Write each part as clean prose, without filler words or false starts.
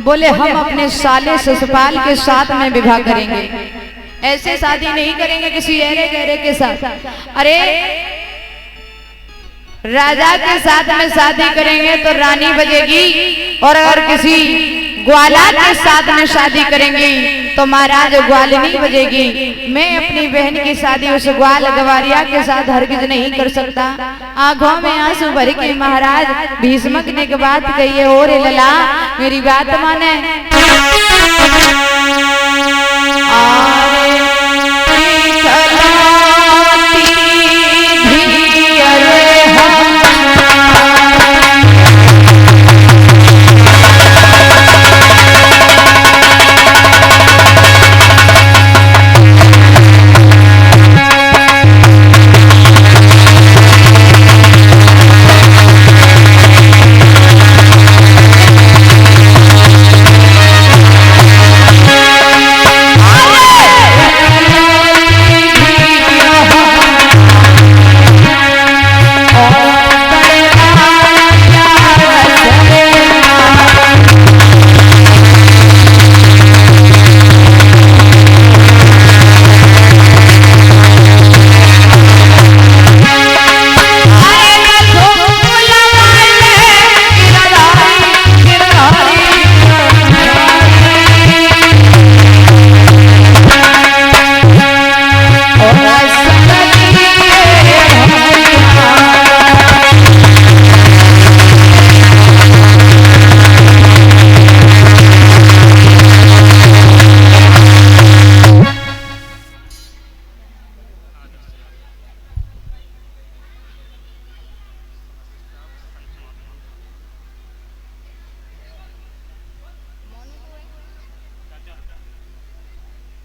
बोले हम अपने साले ससुराल के साथ में विवाह करेंगे, ऐसे शादी नहीं करेंगे किसी ऐरे गहरे के साथ। अरे राजा के साथ में शादी करेंगे तो रानी बजेगी, और अगर किसी ग्वाला के साथ में शादी करेंगे तो महाराज ग्वालिनी बजेगी। मैं अपनी बहन की शादी उस ग्वाल गवारिया के साथ हरगिज नहीं कर सकता। आंखों में आंसू भर के महाराज भीष्मक ने एक बात कही है, और लला मेरी बात माने।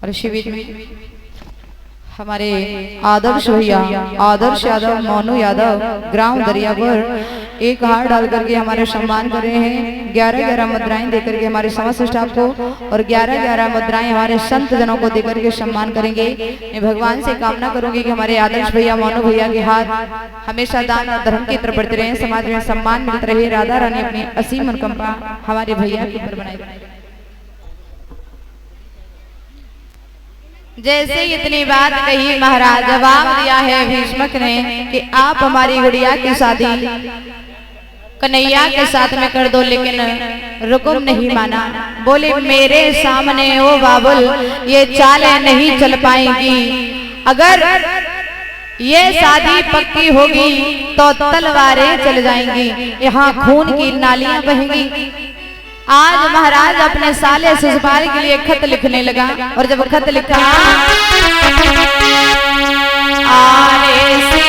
और शिविर में हमारे आदर्श भैया आदर्श यादव, मोनू यादव ग्राम दरियापुर एक हार डाल करके हमारे सम्मान कर रहे हैं। 11-11 मुद्राएं देकर के हमारे समस्त स्टाफ को, और 11-11 मुद्राएं हमारे संत जनों को देकर के सम्मान करेंगे। मैं भगवान से कामना करूंगी कि हमारे आदर्श भैया मोनू भैया के हाथ हमेशा दान और धर्म की तरफ बढ़ते रहे, समाज में सम्मान मिलते रहे, राधा रानी अपनी असीम अनुकंपा हमारे भैया के ऊपर बनाए। जैसे इतनी बात कही महाराज जवाब दिया है भीष्मक ने कि आप हमारी गुड़िया की शादी कन्हैया के साथ में कर दो, लेकिन रुकुम नहीं माना। बोले मेरे सामने ओ बाबुल ये चालें नहीं चल पाएंगी, अगर ये शादी पक्की होगी तो तलवारें चल जाएंगी, यहाँ खून की नालियां बहेंगी। आज महाराज अपने साले ससुराल के लिए खत लिखने लगा, और जब खत लिखा आरे से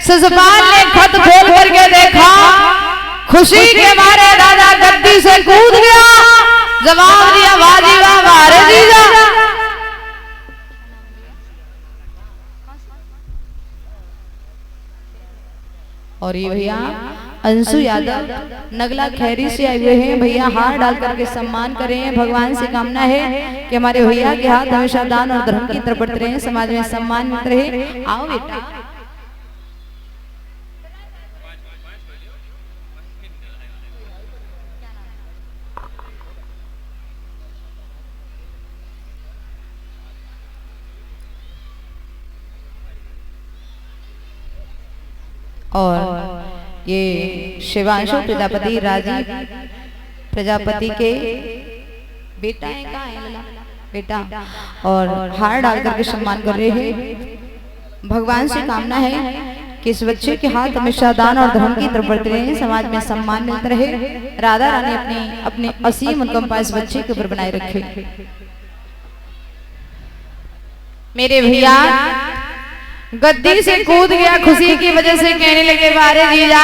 शिशुपाल ने खत खोल करके देखा, खुशी के मारे राजा गद्दी से कूद गया, जवाब दिया बाजी वाह मारे जीजा। और ये भैया अंशु यादव नगला खैरी से आए हुए हैं। भैया हार डाल करके सम्मान करें। भगवान से कामना है कि हमारे भैया के हाथ हमेशा दान और धर्म की तरफ बढ़ते रहे, समाज में सम्मान मिलते रहे। आओ बेटा। और ये शिवांशु प्रजापति राजीव प्रजापति के बेटा है, कहाँ है बेटा, और हार डाल करके सम्मान कर रहे हैं। भगवान से कामना है कि इस बच्चे के हाथ हमेशा दान और धर्म की तरफ बढ़ते रहे, समाज में सम्मान मिलता रहे। राधा रानी अपने असीम अनुकंपा इस बच्चे के ऊपर बनाए रखे। मेरे भैया गद्दी से कूद गया, खुशी की वजह से कहने लगे बारे जीजा,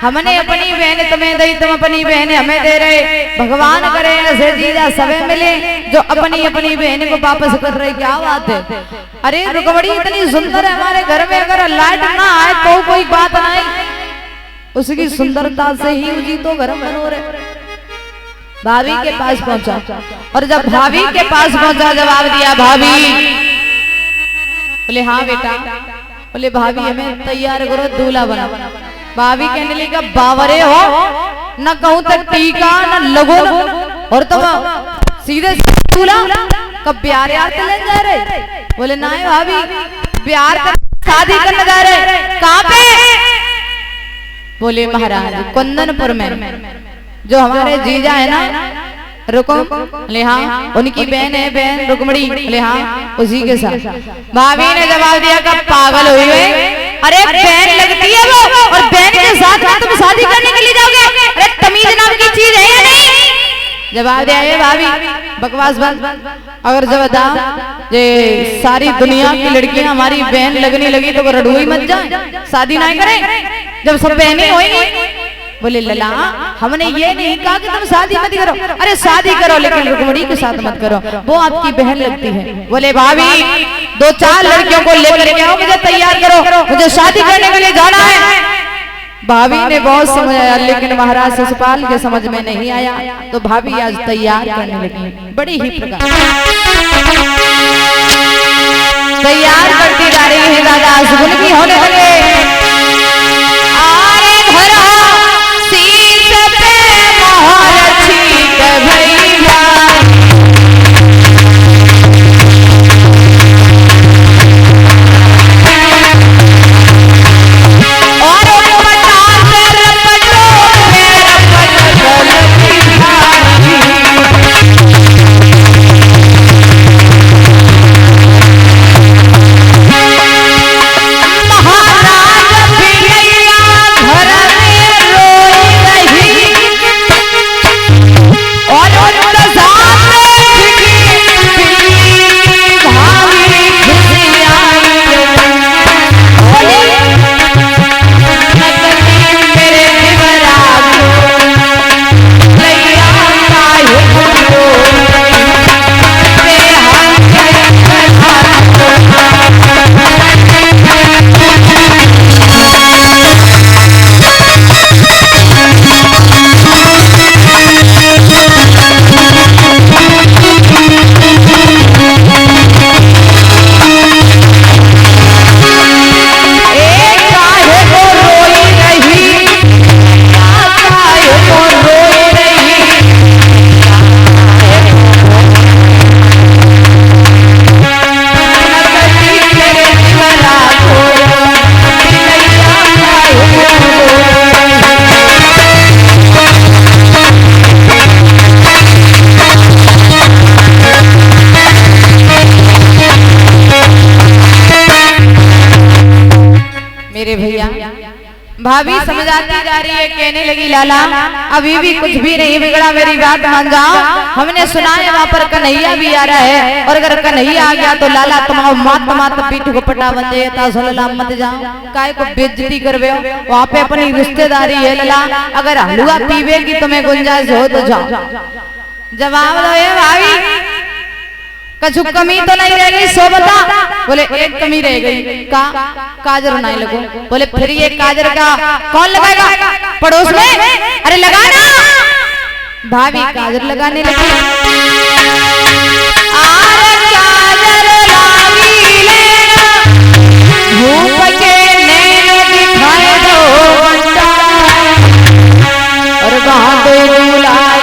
हमने अपनी बहन तुम्हें दी, तुम अपनी बहन हमें दे रहे, भगवान करे ऐसे जीजा सबे मिले जो अपनी अपनी बहन को वापस कर रहे। क्या बात है। अरे रुकमणी इतनी सुंदर है, हमारे घर में अगर लाइट ना आए तो कोई बात नहीं, उसकी सुंदरता से ही उसी तो घर मनोर है। भाभी के पास पहुंचा, और जब भाभी के पास पहुंचा जवाब दिया भाभी। बोले हाँ बेटा। बोले भाभी हमें तैयार करो, दूल्हा बना। भाभी कहने लगी बावरे हो, न कहूं तक टीका न लगो, और तुम सीधे दूल्हा कब प्यार यार ले जा रहे। बोले ना भाभी प्यार शादी करने जा रहे। कहाँ पे। बोले महाराज कुंदनपुर में, जो हमारे जीजा है ना रुकुम, ले हाँ उनकी बहन है, बहन रुक्मणी, ले हाँ उसी के साथ। भाभी ने जवाब दिया कब पागल हुई। अरे बहन लगती है वो, और बहन के साथ तुम शादी करने के लिए जाओगे। अरे तमीज नाम की चीज है या नहीं। जवाब दिया ये भाभी बकवास बंद। अगर जब ये सारी दुनिया की लड़कियां हमारी बहन लगने लगी तो रड़ू ही मत जाए, शादी ना करें जब सब बहनें होंगी। बोले लला हमने ये नहीं कहा कि तुम शादी मत करो, अरे शादी करो लेकिन रुक्मणी के साथ मत करो, वो आपकी बहन लगती है। बोले भाभी 2-4 लड़कियों को लेकर के आओ, मुझे तैयार करो, मुझे शादी करने के लिए जाना है। भाभी ने बहुत समझाया लेकिन महाराज शिशुपाल के समझ में नहीं आया, तो भाभी आज तैयार करने लगी। बड़ी ही प्रकार तैयार करती जा रही है। दादा सुगुन की होने लगे। भाभी समझाती जा रही है, कहने लगी लाला अभी भी कुछ भी नहीं बिगड़ा, मेरी बात मान जाओ। हमने सुना है वहाँ पर कन्हैया भी आ रहा है, और अगर कन्हैया आ गया तो लाला तुम्हारा मात मात पीठ को पटा बन जाए, मत जाओ काय को बेइज्जती करवे। वहाँ पे अपनी रिश्तेदारी है लाला, अगर हलवा पीवे की तुम्हें गुंजाइश हो तो जाओ। जवाब दो भाभी, कछु कमी तो नहीं रह गई सो बता। बोले एक कमी रह गई, का काजर नहीं लगो। बोले फिर ये काजर का कौन लगाएगा पड़ोस में? अरे लगाना। भाभी काजर लगाने लगी। काजर लागी लेना, धूप के नैन दिखाए दो और बांधे बुलाए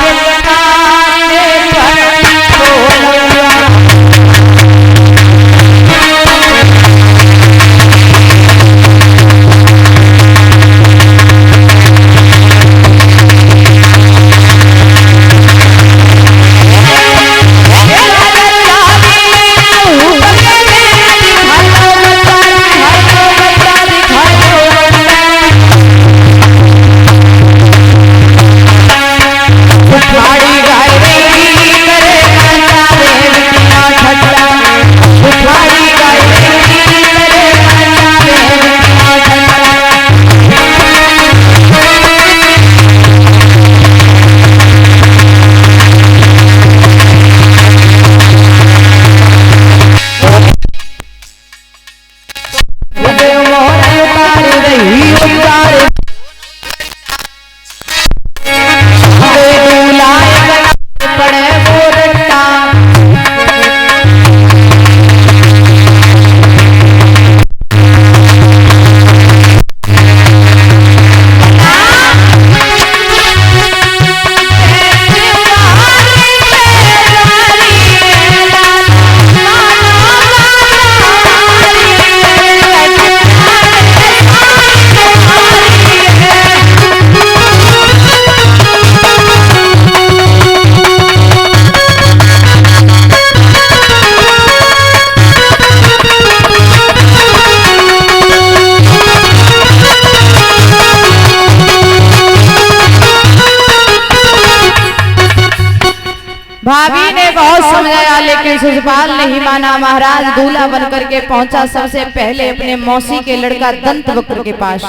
भाभी ने बहुत समझाया लेकिन शिशुपाल नहीं माना। महाराज दूल्हा बनकर के पहुंचा सबसे पहले अपने मौसी के लड़का दंतवक्र के पास,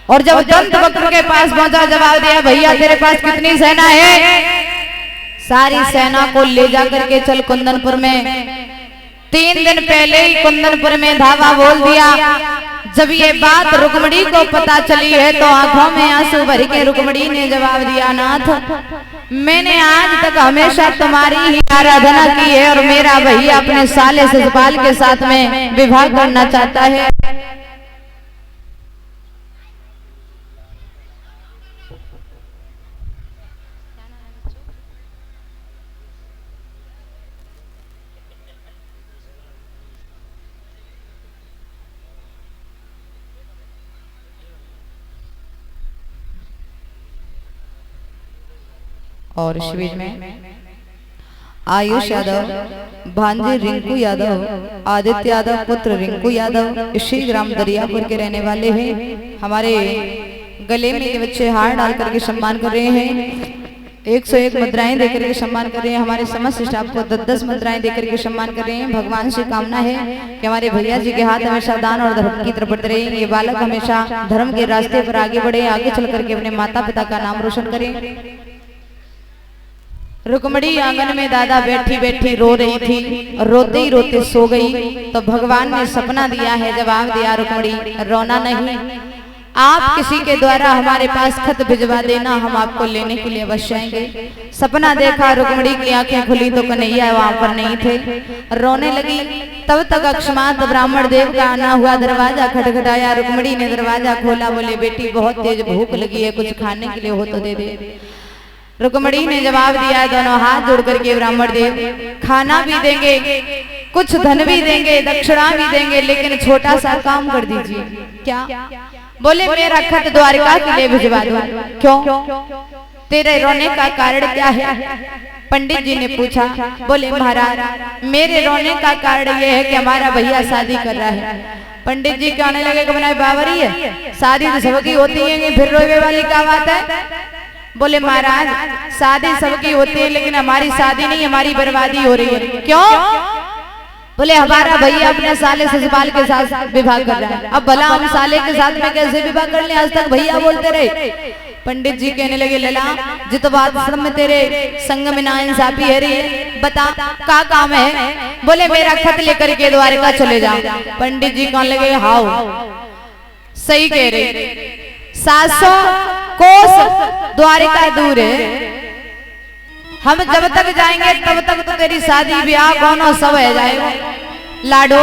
और जब दंतवक्र के पास पहुंचा जवाब दिया भैया तेरे पास कितनी सेना है? सारी सेना को ले जा करके चल कुंदनपुर में। 3 दिन पहले ही कुंदनपुर में धावा बोल दिया। जब ये बात रुक्मणी को पता चली है तो आंखों में आंसू भर के रुक्मणी ने जवाब दिया नाथ मैंने आज तक हमेशा तुम्हारी ही आराधना की है और मेरा भैया अपने साले शिशुपाल के साथ में विवाह करना चाहता है। और इस बीच में आयुष यादव, भांजे रिंकू यादव, आदित्य यादव पुत्र रिंकू यादव इसी ग्राम दरियापुर के रहने वाले हैं। हमारे गले में ये बच्चे हार डाल करके सम्मान कर रहे हैं। 101 मुद्राएं देकर के सम्मान कर रहे हैं। हमारे समस्त स्टाफ को 10-10 मुद्राएं देकर के सम्मान कर रहे हैं। भगवान से कामना है कि हमारे भैया जी के हाथ हमेशा दान और धर्म की तरफ बढ़ते रहे। ये बालक हमेशा धर्म के रास्ते पर आगे बढ़े, आगे चल करके अपने माता पिता का नाम रोशन करें। रुक्मणी आंगन में दादा बैठी बैठी रो रही थी, रोते ही रोते सो गई। तो भगवान ने सपना दिया है, जवाब दिया रुक्मणी रोना नहीं, आप किसी के द्वारा हमारे पास खत भिजवा देना, हम आपको लेने के लिए अवश्य आएंगे। सपना देखा, रुक्मणी की आंखें खुली तो कन्हैया वहां पर नहीं थे, रोने लगी। तब तक अक्षमात ब्राह्मण देव का आना हुआ, दरवाजा खटखटाया। रुक्मणी ने दरवाजा खोला, बोले बेटी बहुत तेज भूख लगी है, कुछ खाने के लिए हो तो दे दे। रुक्मणी ने जवाब दिया, दोनों हाथ जोड़ करके ब्राह्मण देव खाना भी देंगे, कुछ धन भी देंगे, दक्षिणा भी देंगे, लेकिन छोटा सा काम कर दीजिए। क्या? बोले मेरा खत द्वारका के लिए भिजवा दो। क्यों? तेरे रोने का कारण क्या है? पंडित जी ने पूछा। बोले महाराज मेरे रोने का कारण यह है कि हमारा भैया शादी कर रहा है। पंडित जी कहने लगे कि बनाए बावरी है, शादी तो सबकी होती है, फिर रोए वाली क्या बात है? बोले महाराज शादी सबकी होती है लेकिन हमारी शादी नहीं, हमारी बर्बादी हो रही है। क्यों? बोले हमारा भैया अपने साले ससुराल के साथ विवाह कर रहा है, अब भला हम साले के साथ में कैसे विवाह कर ले? आज तक भैया बोलते रहे। पंडित जी कहने लगे लला जित बात सब में तेरे संग में ना इंसाफी है रही है, बता क्या काम है? बोले मेरा खत लेकर के द्वारका चले जाओ। पंडित जी कहने लगे हाउ सही कह रहे, 700 कोस द्वारका दूर है, हम जब तक जाएंगे तब तक तो तेरी शादी ब्याह कौन सब है जाएगा। लाडो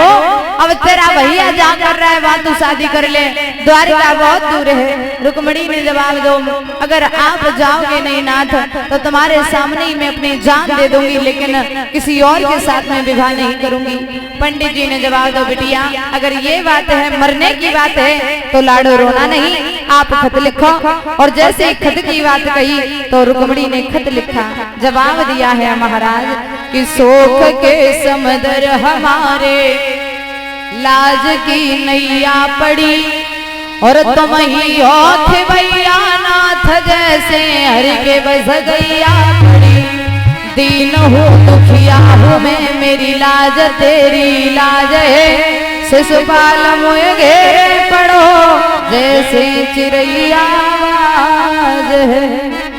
अब तेरा भैया जा कर रहा है वहां तू शादी कर ले, द्वारका बहुत दूर है। रुक्मणी ने जवाब दो अगर आप जाओगे नहीं नाथ तो तुम्हारे सामने ही मैं अपनी जान दे दूंगी, लेकिन किसी और के साथ में विवाह नहीं करूंगी। पंडित जी ने जवाब दो बिटिया अगर ये बात है मरने की बात है तो लाडो रोना नहीं, आप खत लिखो। और जैसे खत की बात कही तो रुक्मणी ने खत लिखा, जवाब दिया है महाराज कि शोक के समुद्र हमारे लाज की नैया पड़ी और तुम ही हो भैया नाथ जैसे हर के बस गैया पड़ी। दीन हो दुखिया हूँ मैं मेरी लाज तेरी लाज है, शिशुपाल मुझे घेरे पड़ो जैसे चिड़ैया आवाज है।